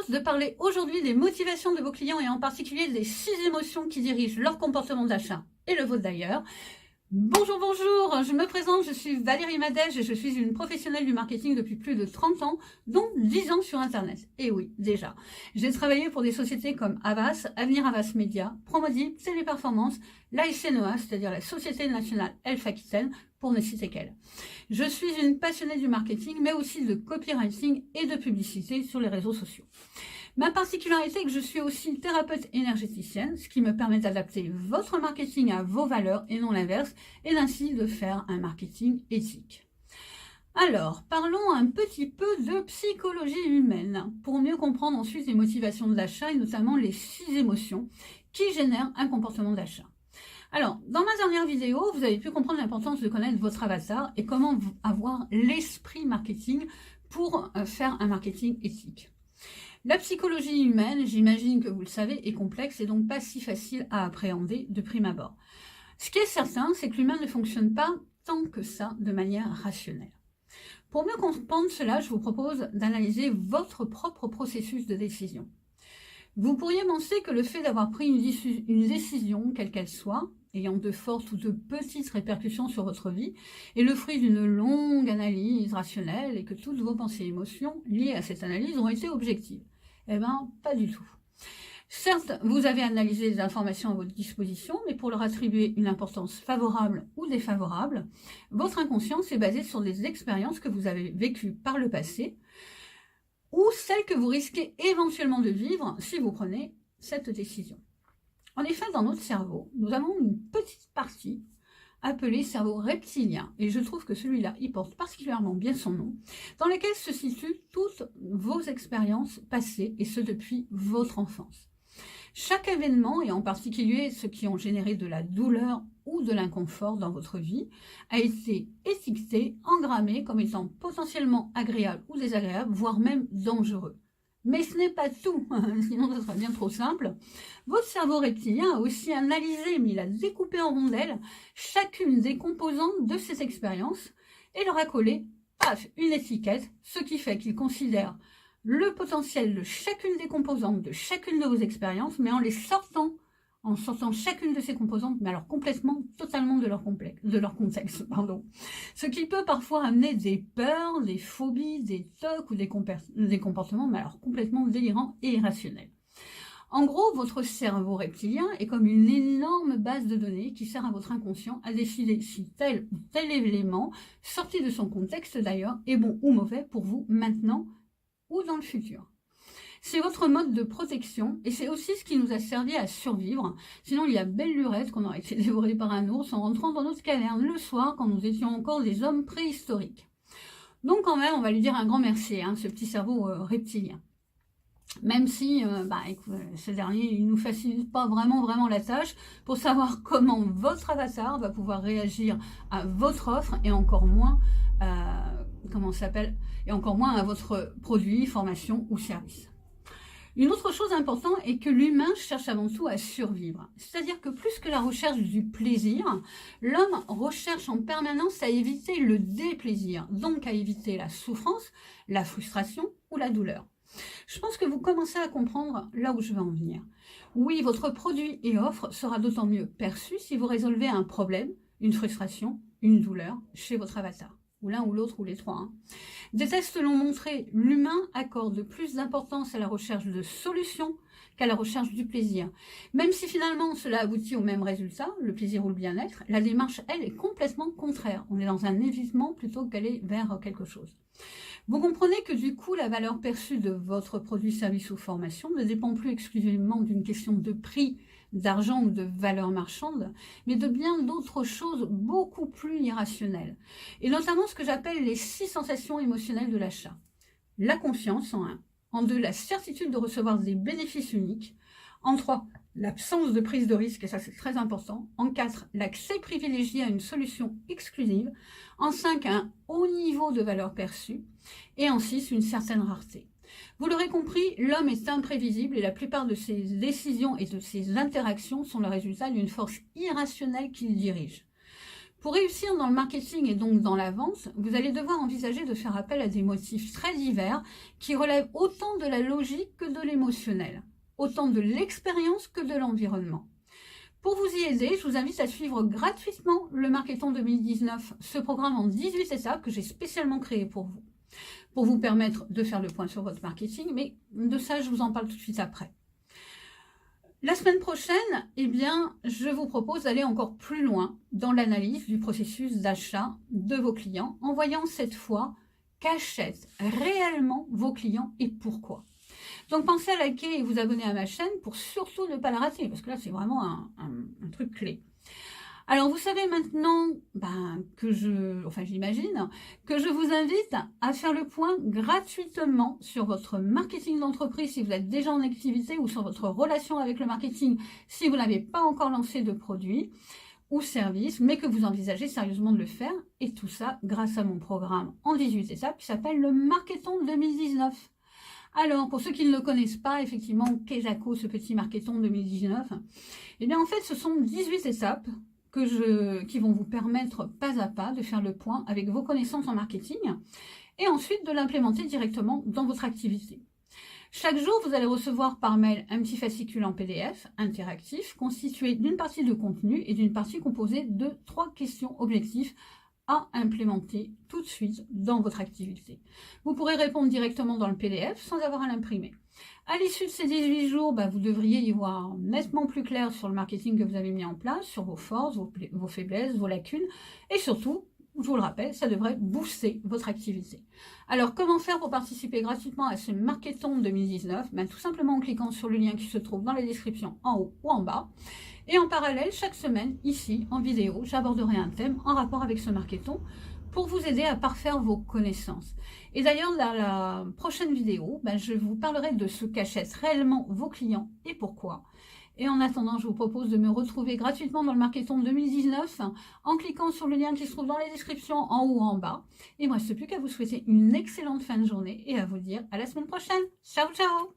propose de parler aujourd'hui des motivations de vos clients et en particulier des 6 émotions qui dirigent leur comportement d'achat et le vôtre d'ailleurs. Bonjour, bonjour, je me présente, je suis Valérie Madej et je suis une professionnelle du marketing depuis plus de 30 ans, dont 10 ans sur Internet. Et oui, déjà. J'ai travaillé pour des sociétés comme Havas, Avenir Havas Média, Promodip, Téléperformance, l'ASNOA, c'est-à-dire la Société Nationale Elf Aquitaine, pour ne citer qu'elle. Je suis une passionnée du marketing, mais aussi de copywriting et de publicité sur les réseaux sociaux. Ma particularité est que je suis aussi thérapeute énergéticienne, ce qui me permet d'adapter votre marketing à vos valeurs et non l'inverse, et ainsi de faire un marketing éthique. Alors, parlons un petit peu de psychologie humaine, pour mieux comprendre ensuite les motivations de l'achat et notamment les 6 émotions qui génèrent un comportement d'achat. Alors, dans ma dernière vidéo, vous avez pu comprendre l'importance de connaître votre avatar et comment avoir l'esprit marketing pour faire un marketing éthique. La psychologie humaine, j'imagine que vous le savez, est complexe et donc pas si facile à appréhender de prime abord. Ce qui est certain, c'est que l'humain ne fonctionne pas tant que ça de manière rationnelle. Pour mieux comprendre cela, je vous propose d'analyser votre propre processus de décision. Vous pourriez penser que le fait d'avoir pris une décision, quelle qu'elle soit, ayant de fortes ou de petites répercussions sur votre vie, est le fruit d'une longue analyse rationnelle et que toutes vos pensées et émotions liées à cette analyse ont été objectives. Eh bien, pas du tout. Certes, vous avez analysé les informations à votre disposition, mais pour leur attribuer une importance favorable ou défavorable, votre inconscient est basé sur des expériences que vous avez vécues par le passé ou celles que vous risquez éventuellement de vivre si vous prenez cette décision. En effet, dans notre cerveau, nous avons une petite partie appelée cerveau reptilien, et je trouve que celui-là, il porte particulièrement bien son nom, dans lequel se situent toutes vos expériences passées, et ce depuis votre enfance. Chaque événement, et en particulier ceux qui ont généré de la douleur ou de l'inconfort dans votre vie, a été étiqueté, engrammé comme étant potentiellement agréable ou désagréable, voire même dangereux. Mais ce n'est pas tout, sinon ce serait bien trop simple. Votre cerveau reptilien a aussi analysé, mais il a découpé en rondelles, chacune des composantes de ces expériences et leur a collé, paf, une étiquette, ce qui fait qu'il considère le potentiel de chacune des composantes de chacune de vos expériences, mais en sortant chacune de ces composantes, mais alors complètement, totalement de leur contexte. Ce qui peut parfois amener des peurs, des phobies, des tocs ou des comportements, mais alors complètement délirants et irrationnels. En gros, votre cerveau reptilien est comme une énorme base de données qui sert à votre inconscient à décider si tel ou tel élément, sorti de son contexte d'ailleurs, est bon ou mauvais pour vous maintenant ou dans le futur. C'est votre mode de protection et c'est aussi ce qui nous a servi à survivre. Sinon, il y a belle lurette qu'on aurait été dévoré par un ours en rentrant dans notre caverne le soir quand nous étions encore des hommes préhistoriques. Donc quand même, on va lui dire un grand merci, ce petit cerveau reptilien. Même si ce dernier il nous facilite pas vraiment la tâche pour savoir comment votre avatar va pouvoir réagir à votre offre et encore moins à votre produit, formation ou service. Une autre chose importante est que l'humain cherche avant tout à survivre. C'est-à-dire que plus que la recherche du plaisir, l'homme recherche en permanence à éviter le déplaisir, donc à éviter la souffrance, la frustration ou la douleur. Je pense que vous commencez à comprendre là où je veux en venir. Oui, votre produit et offre sera d'autant mieux perçu si vous résolvez un problème, une frustration, une douleur chez votre avatar. Ou l'un ou l'autre ou les trois. Des tests l'ont montré, l'humain accorde plus d'importance à la recherche de solutions qu'à la recherche du plaisir. Même si finalement cela aboutit au même résultat, le plaisir ou le bien-être, la démarche, elle, est complètement contraire. On est dans un évitement plutôt qu'aller vers quelque chose. Vous comprenez que du coup, la valeur perçue de votre produit, service ou formation ne dépend plus exclusivement d'une question de prix, d'argent ou de valeur marchande, mais de bien d'autres choses beaucoup plus irrationnelles. Et notamment ce que j'appelle les 6 sensations émotionnelles de l'achat. La confiance en 1. En 2, la certitude de recevoir des bénéfices uniques. En 3, l'absence de prise de risque, et ça c'est très important. En 4, l'accès privilégié à une solution exclusive. En 5, un haut niveau de valeur perçue. Et en 6, une certaine rareté. Vous l'aurez compris, l'homme est imprévisible et la plupart de ses décisions et de ses interactions sont le résultat d'une force irrationnelle qui le dirige. Pour réussir dans le marketing et donc dans la vente, vous allez devoir envisager de faire appel à des motifs très divers qui relèvent autant de la logique que de l'émotionnel, autant de l'expérience que de l'environnement. Pour vous y aider, je vous invite à suivre gratuitement le Marketon 2019, ce programme en 18 étapes que j'ai spécialement créé pour vous permettre de faire le point sur votre marketing, mais de ça, je vous en parle tout de suite après. La semaine prochaine, eh bien, je vous propose d'aller encore plus loin dans l'analyse du processus d'achat de vos clients, en voyant cette fois qu'achètent réellement vos clients et pourquoi. Donc pensez à liker et vous abonner à ma chaîne pour surtout ne pas la rater, parce que là c'est vraiment un truc clé. Alors vous savez maintenant j'imagine que je vous invite à faire le point gratuitement sur votre marketing d'entreprise si vous êtes déjà en activité ou sur votre relation avec le marketing si vous n'avez pas encore lancé de produit ou service, mais que vous envisagez sérieusement de le faire. Et tout ça grâce à mon programme en 18 étapes qui s'appelle le Marketon 2019. Alors, pour ceux qui ne le connaissent pas, effectivement, qu'est-ce que ce petit Marketon 2019 ? Eh bien, en fait, ce sont 18 étapes qui vont vous permettre pas à pas de faire le point avec vos connaissances en marketing et ensuite de l'implémenter directement dans votre activité. Chaque jour, vous allez recevoir par mail un petit fascicule en PDF interactif constitué d'une partie de contenu et d'une partie composée de 3 questions objectifs à implémenter tout de suite dans votre activité. Vous pourrez répondre directement dans le PDF sans avoir à l'imprimer. À l'issue de ces 18 jours, vous devriez y voir nettement plus clair sur le marketing que vous avez mis en place, sur vos forces, vos faiblesses, vos lacunes, et surtout, je vous le rappelle, ça devrait booster votre activité. Alors, comment faire pour participer gratuitement à ce Marketon 2019 ? Tout simplement en cliquant sur le lien qui se trouve dans la description en haut ou en bas. Et en parallèle, chaque semaine, ici, en vidéo, j'aborderai un thème en rapport avec ce Marketon pour vous aider à parfaire vos connaissances. Et d'ailleurs, dans la prochaine vidéo, je vous parlerai de ce qu'achètent réellement vos clients et pourquoi. Et en attendant, je vous propose de me retrouver gratuitement dans le Marketon 2019 en cliquant sur le lien qui se trouve dans la description en haut ou en bas. Et il ne me reste plus qu'à vous souhaiter une excellente fin de journée et à vous dire à la semaine prochaine. Ciao, ciao!